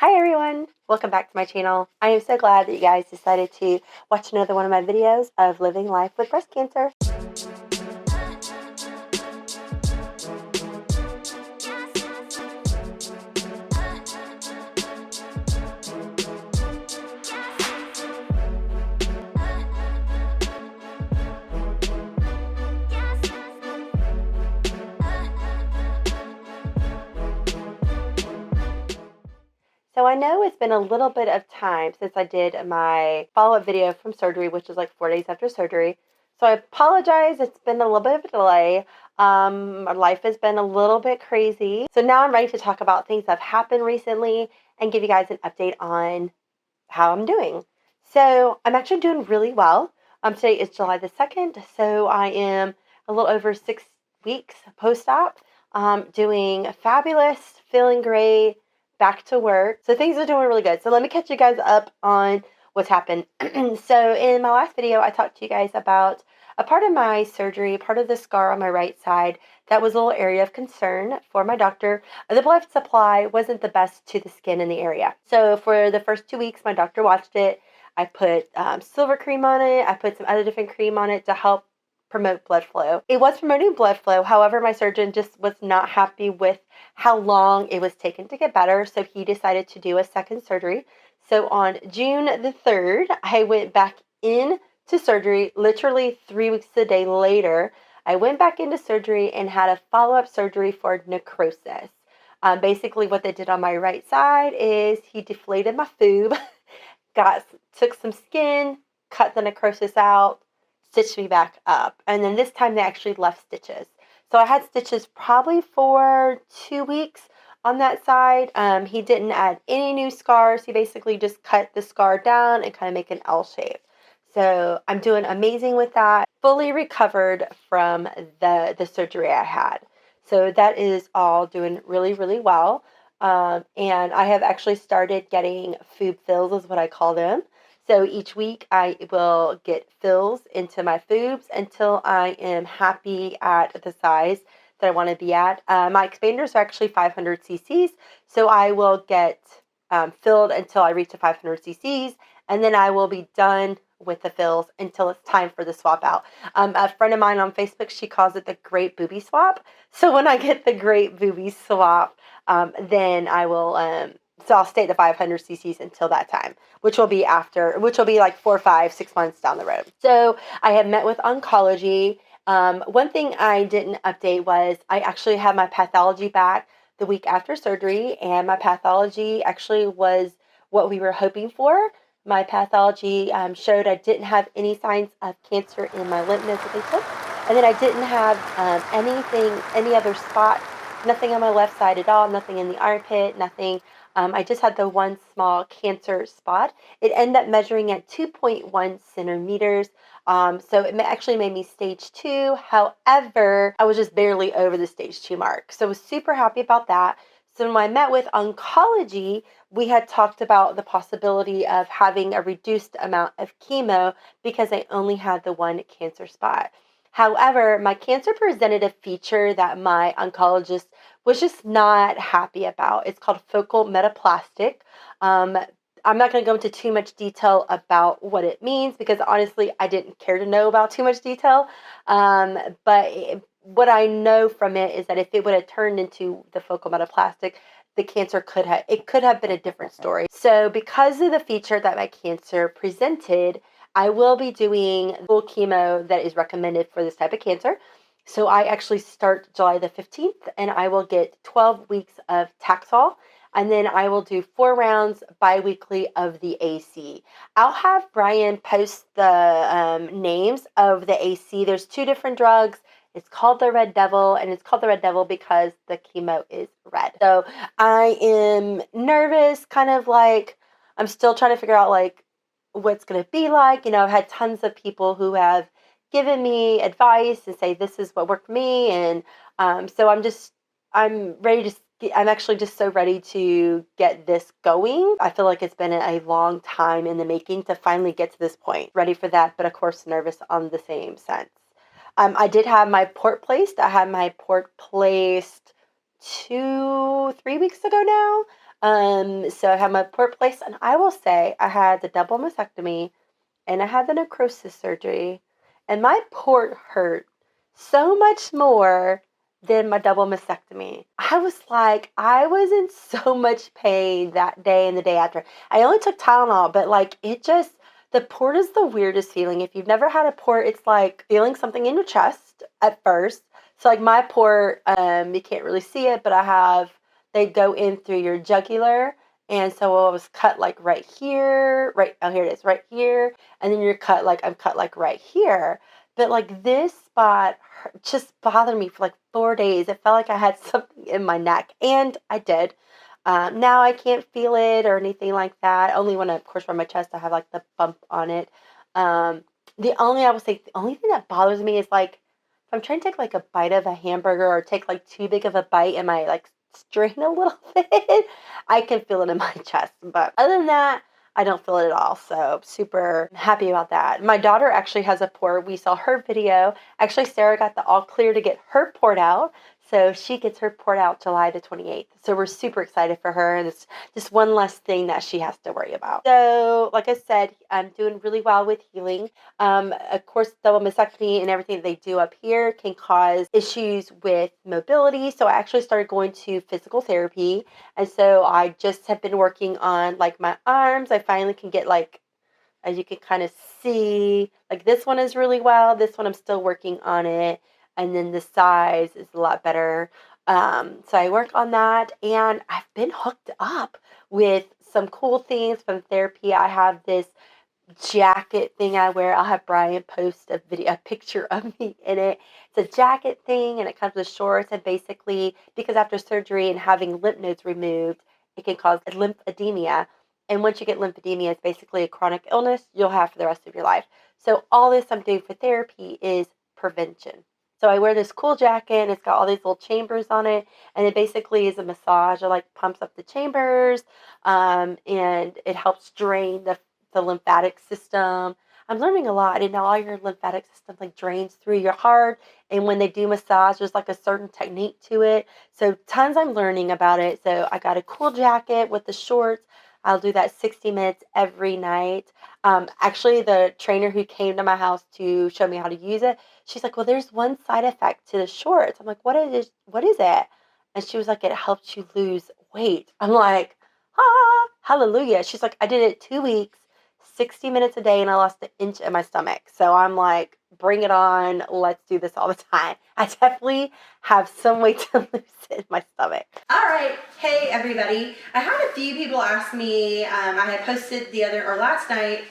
Hi everyone! Welcome back to my channel. I am so glad that you guys decided to watch another one of my videos of living life with breast cancer. So I know it's been a little bit of time since I did my follow-up video from surgery, which is like 4 days after surgery. So I apologize. It's been a little bit of a delay. My life has been a little bit crazy. So now I'm ready to talk about things that have happened recently and give you guys an update on how I'm doing. So I'm actually doing really well. Today is July the 2nd, so I am a little over 6 weeks post-op, doing fabulous, feeling great, back to work. So things are doing really good. So let me catch you guys up on what's happened. So in my last video, I talked to you guys about a part of my surgery, part of the scar on my right side, that was a little area of concern for my doctor. The blood supply wasn't the best to the skin in the area. So for the first 2 weeks, my doctor watched it. I put silver cream on it. I put some other different cream on it to help promote blood flow. It was promoting blood flow. However, my surgeon just was not happy with how long it was taking to get better. So he decided to do a second surgery. So on June the 3rd, I went back in to surgery, literally 3 weeks a day later. I went back into surgery and had a follow-up surgery for necrosis. Basically, what they did on my right side is he deflated my foob, took some skin, cut the necrosis out, stitched me back up. And then this time they actually left stitches. So I had stitches probably for 2 weeks on that side. He didn't add any new scars. He basically just cut the scar down and kind of make an L shape. So I'm doing amazing with that. Fully recovered from the surgery I had. So that is all doing really, really well. And I have actually started getting foob fills, is what I call them. So each week I will get fills into my foobs until I am happy at the size that I want to be at. My expanders are actually 500 cc's, so I will get filled until I reach to 500 cc's, and then I will be done with the fills until it's time for the swap out. A friend of mine on Facebook, she calls it the great booby swap. So when I get the great booby swap, then I will, so I'll stay at the 500 cc's until that time, which will be like 4, 5, 6 months down the road. So I have met with oncology. One thing I didn't update was I actually had my pathology back the week after surgery, and my pathology actually was what we were hoping for. My pathology showed I didn't have any signs of cancer in my lymph nodes that they took, and then I didn't have any other spot, nothing on my left side at all, nothing in the armpit, nothing. I just had the one small cancer spot. It ended up measuring at 2.1 centimeters. So it actually made me stage 2. However, I was just barely over the stage 2 mark. So I was super happy about that. So when I met with oncology, we had talked about the possibility of having a reduced amount of chemo because I only had the one cancer spot. However, my cancer presented a feature that my oncologist was just not happy about. It's called focal metaplastic. I'm not going to go into too much detail about what it means because honestly, I didn't care to know about too much detail. But what I know from it is that if it would have turned into the focal metaplastic, the cancer could have been a different story. So because of the feature that my cancer presented, I will be doing full chemo that is recommended for this type of cancer. So I actually start July the 15th and I will get 12 weeks of Taxol. And then I will do 4 rounds biweekly of the AC. I'll have Brian post the names of the AC. There's 2 different drugs. It's called the Red Devil, and it's called the Red Devil because the chemo is red. So I am nervous, kind of like I'm still trying to figure out like what's going to be like. You know, I've had tons of people who have given me advice and say this is what worked for me, and so I'm ready to. I'm actually just so ready to get this going. I feel like it's been a long time in the making to finally get to this point. Ready for that, but of course nervous on the same sense. I did have my port placed. I had my port placed 2, 3 weeks ago now. So I had my port placed, and I will say I had the double mastectomy and I had the necrosis surgery, and my port hurt so much more than my double mastectomy. I was in so much pain that day and the day after. I only took Tylenol, but like the port is the weirdest feeling. If you've never had a port, it's like feeling something in your chest at first. So like my port, you can't really see it, but they go in through your jugular. And so I was cut like right here, here it is, right here. And then I'm cut like right here. But like this spot just bothered me for like 4 days. It felt like I had something in my neck, and I did. Now I can't feel it or anything like that. Only when, of course, from my chest, I have like the bump on it. The only thing that bothers me is like if I'm trying to take like a bite of a hamburger or take like too big of a bite and I like strain a little bit, I can feel it in my chest. But other than that, I don't feel it at all. So super happy about that. My daughter actually has a port. We saw her video. Actually, Sarah got the all clear to get her port out. So she gets her port out July the 28th. So we're super excited for her. And it's just one less thing that she has to worry about. So like I said, I'm doing really well with healing. Of course, double mastectomy and everything that they do up here can cause issues with mobility. So I actually started going to physical therapy. And so I just have been working on like my arms. I finally can get like, as you can kind of see, like this one is really well. This one I'm still working on it. And then the size is a lot better. So I work on that, and I've been hooked up with some cool things from therapy. I have this jacket thing I wear. I'll have Brian post a picture of me in it. It's a jacket thing, and it comes with shorts. And basically, because after surgery and having lymph nodes removed, it can cause lymphedema. And once you get lymphedema, it's basically a chronic illness you'll have for the rest of your life. So all this I'm doing for therapy is prevention. So I wear this cool jacket, and it's got all these little chambers on it, and it basically is a massage. It like pumps up the chambers, and it helps drain the lymphatic system. I'm learning a lot. I didn't know all your lymphatic system like drains through your heart, and when they do massage, there's like a certain technique to it. So tons I'm learning about it. So I got a cool jacket with the shorts. I'll do that 60 minutes every night. Actually, the trainer who came to my house to show me how to use it, she's like, "Well, there's one side effect to the shorts." I'm like, "What is it? What is it?" And she was like, "It helps you lose weight." I'm like, "Ah, hallelujah." She's like, "I did it 2 weeks, 60 minutes a day, and I lost an inch in my stomach." So I'm like, "Bring it on. Let's do this all the time." I definitely have some weight to lose in my stomach. All right. Hey, everybody. I had a few people ask me, I had posted last night,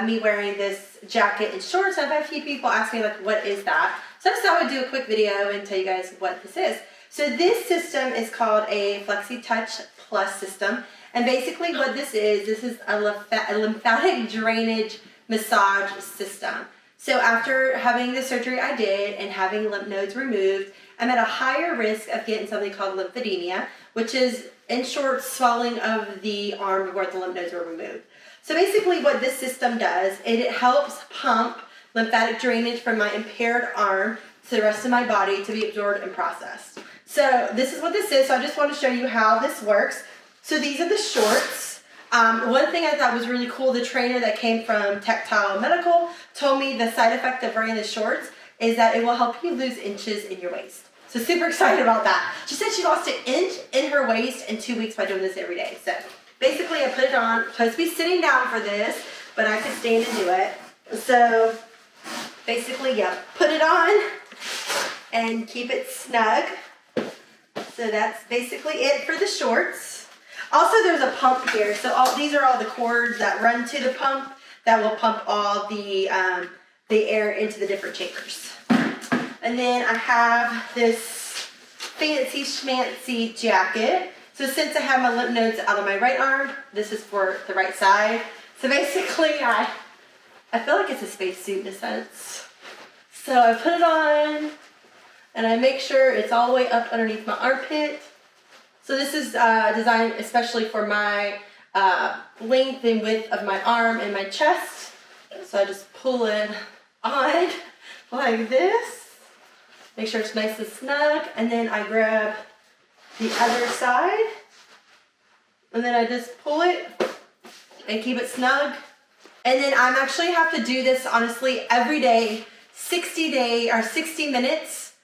me wearing this jacket and shorts. I've had a few people ask me, like, what is that? So I just thought I would do a quick video and tell you guys what this is. So this system is called a Flexi Touch Plus system. And basically what this is a lymphatic drainage massage system. So after having the surgery I did and having lymph nodes removed, I'm at a higher risk of getting something called lymphedema, which is, in short, swelling of the arm where the lymph nodes were removed. So basically what this system does, it helps pump lymphatic drainage from my impaired arm to the rest of my body to be absorbed and processed. So this is what this is. So I just want to show you how this works. So these are the shorts. One thing I thought was really cool, the trainer that came from Tactile Medical told me the side effect of wearing the shorts is that it will help you lose inches in your waist. So super excited about that. She said she lost an inch in her waist in 2 weeks by doing this every day. So basically I put it on. I'm supposed to be sitting down for this, but I could stand and do it. So basically, yeah, put it on and keep it snug. So that's basically it for the shorts. Also, there's a pump here. So these are all the cords that run to the pump that will pump all the air into the different chambers. And then I have this fancy schmancy jacket. So since I have my lymph nodes out of my right arm, this is for the right side. So basically, I feel like it's a spacesuit in a sense. So I put it on, and I make sure it's all the way up underneath my armpit. So this is designed especially for my length and width of my arm and my chest. So I just pull it on like this. Make sure it's nice and snug, and then I grab the other side And then I just pull it and keep it snug. And then I'm actually have to do this, honestly, every day, 60 minutes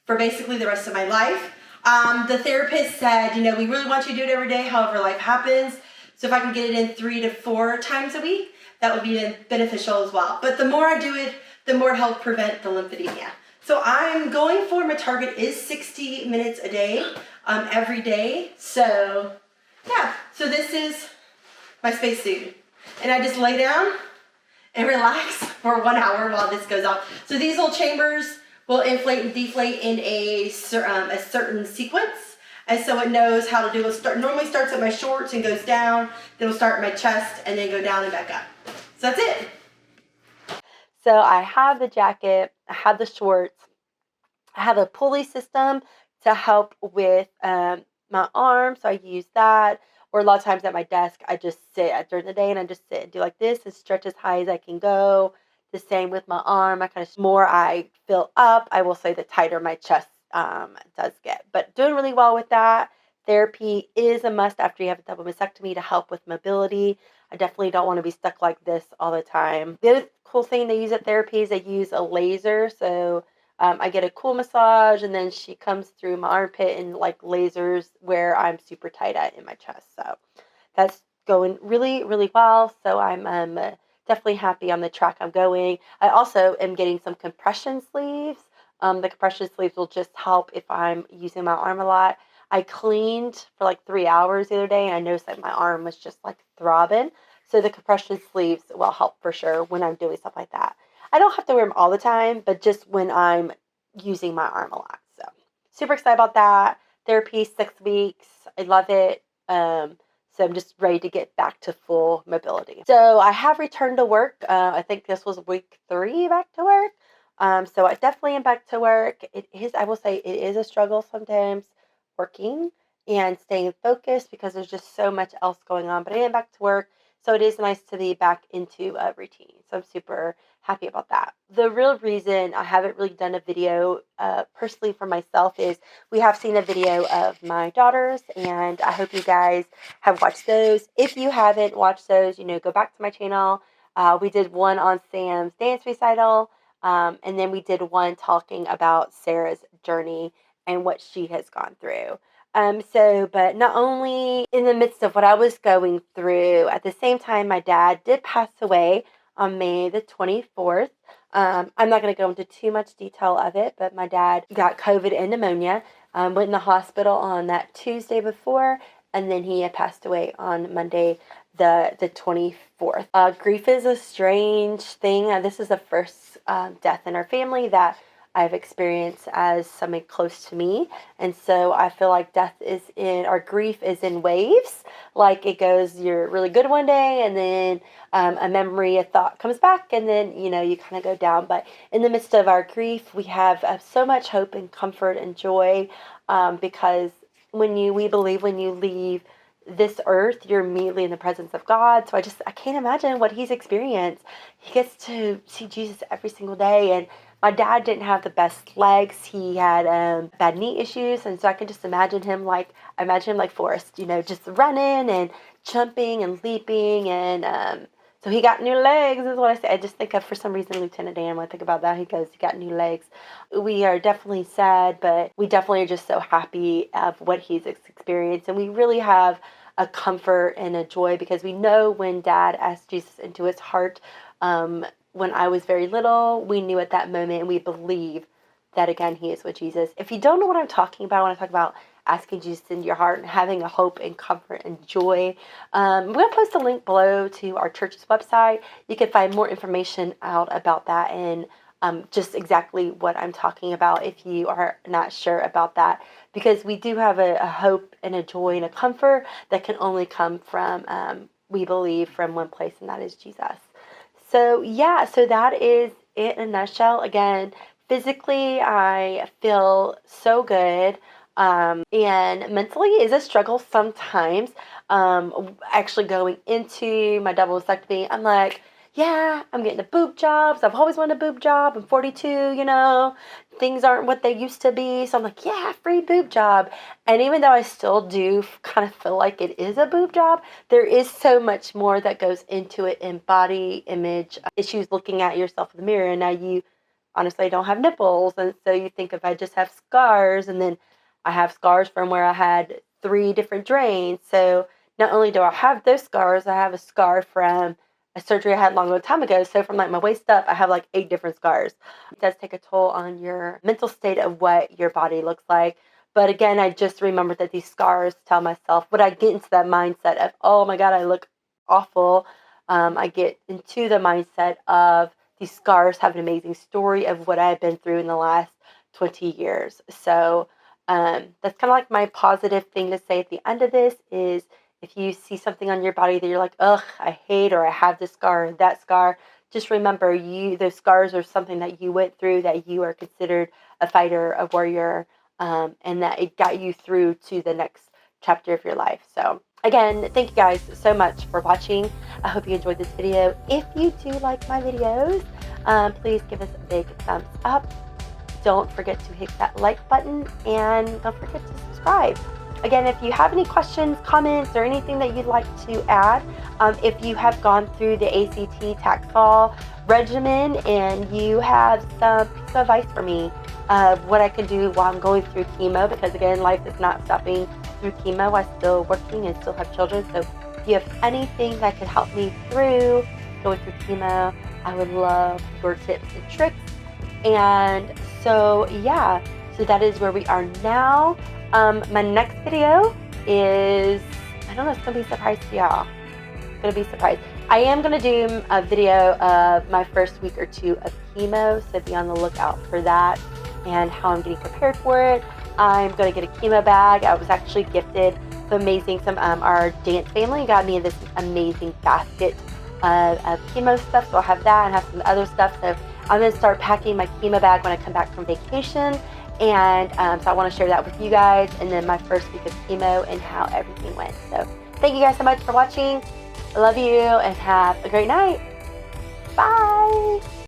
for basically the rest of my life. The therapist said, we really want you to do it every day, however life happens. So if I can get it in 3 to 4 times a week, that would be beneficial as well. But the more I do it, the more it helps prevent the lymphedema. So I'm going for, my target is 60 minutes a day, every day. So yeah, so this is my spacesuit. And I just lay down and relax for 1 hour while this goes off. So these little chambers will inflate and deflate in a certain sequence. And so it knows how to do it. Normally starts at my shorts and goes down. Then it'll start at my chest and then go down and back up. So that's it. So I have the jacket, I have the shorts, I have a pulley system to help with my arm. So I use that. Or a lot of times at my desk, I just sit during the day and I just sit and do like this and stretch as high as I can go. The same with my arm. More I fill up, I will say the tighter my chest does get. But doing really well with that. Therapy is a must after you have a double mastectomy to help with mobility. I definitely don't want to be stuck like this all the time. The other cool thing they use at therapy is they use a laser. So I get a cool massage, and then she comes through my armpit and like lasers where I'm super tight at in my chest. So that's going really, really well. So I'm definitely happy on the track I'm going. I also am getting some compression sleeves. The compression sleeves will just help if I'm using my arm a lot. I cleaned for like 3 hours the other day, and I noticed that my arm was just like throbbing. So the compression sleeves will help for sure when I'm doing stuff like that. I don't have to wear them all the time, but just when I'm using my arm a lot. So super excited about that. Therapy, 6 weeks. I love it. So I'm just ready to get back to full mobility. So I have returned to work. I think this was week 3 back to work. So I definitely am back to work. It is, I will say, it is a struggle sometimes working and staying focused because there's just so much else going on. But I am back to work. So it is nice to be back into a routine. So I'm super happy about that. The real reason I haven't really done a video personally for myself is we have seen a video of my daughters, and I hope you guys have watched those. If you haven't watched those, go back to my channel. We did one on Sam's dance recital, and then we did one talking about Sarah's journey and what she has gone through. But not only in the midst of what I was going through, at the same time, my dad did pass away on May the 24th. I'm not going to go into too much detail of it, but my dad got COVID and pneumonia, went in the hospital on that Tuesday before, and then he had passed away on Monday the 24th. Grief is a strange thing. This is the first death in our family that I've experienced as somebody close to me. And so I feel like grief is in waves. Like it goes, you're really good one day, and then a memory, a thought comes back, and then, you kind of go down. But in the midst of our grief, we have so much hope and comfort and joy because we believe when you leave this earth, you're immediately in the presence of God. So I can't imagine what he's experienced. He gets to see Jesus every single day, and my dad didn't have the best legs. He had bad knee issues, and so I can just imagine him like Forrest, just running and jumping and leaping, and so he got new legs is what I say. I just think of, for some reason, Lieutenant Dan, when I think about that, he got new legs. We are definitely sad, but we definitely are just so happy of what he's experienced, and we really have a comfort and a joy because we know when Dad asked Jesus into his heart, when I was very little, we knew at that moment, and we believe that, again, he is with Jesus. If you don't know what I'm talking about when I talk about asking Jesus into your heart and having a hope and comfort and joy, I'm going to post a link below to our church's website. You can find more information out about that and just exactly what I'm talking about if you are not sure about that. Because we do have a hope and a joy and a comfort that can only come from, we believe, from one place, and that is Jesus. So yeah, so that is it in a nutshell. Again, physically, I feel so good. And mentally is a struggle sometimes. Actually going into my double mastectomy, I'm like, yeah, I'm getting the boob jobs. I've always wanted a boob job. I'm 42, things aren't what they used to be. So I'm like, yeah, free boob job. And even though I still do kind of feel like it is a boob job, there is so much more that goes into it in body image issues, looking at yourself in the mirror. And now you honestly don't have nipples. And so you think if I just have scars, and then I have scars from where I had 3 different drains. So not only do I have those scars, I have a scar from a surgery I had a long time ago. So from like my waist up, I have like 8 different scars. It does take a toll on your mental state of what your body looks like. But again, I just remembered that these scars tell myself, when I get into that mindset of, oh my God, I look awful, I get into the mindset of these scars have an amazing story of what I've been through in the last 20 years. So that's kind of like my positive thing to say at the end of this is, if you see something on your body that you're like, ugh, I hate, or I have this scar or that scar, just remember those scars are something that you went through, that you are considered a fighter, a warrior, and that it got you through to the next chapter of your life. So again, thank you guys so much for watching. I hope you enjoyed this video. If you do like my videos, please give us a big thumbs up. Don't forget to hit that like button, and don't forget to subscribe. Again, if you have any questions, comments, or anything that you'd like to add, if you have gone through the ACT Taxol regimen and you have some piece of advice for me of what I can do while I'm going through chemo, because again, life is not stopping through chemo. I'm still working and still have children. So if you have anything that could help me through going through chemo, I would love your tips and tricks. And so, yeah, so that is where we are now. My next video is, I don't know, it's going to be a surprise to y'all. It's going to be a surprise. I am going to do a video of my first week or 2 of chemo, so be on the lookout for that and how I'm getting prepared for it. I'm going to get a chemo bag. I was actually gifted our dance family got me this amazing basket of chemo stuff, so I'll have that and have some other stuff. So I'm going to start packing my chemo bag when I come back from vacation. And so I want to share that with you guys, and then my first week of chemo and how everything went. So thank you guys so much for watching. I love you and have a great night. Bye.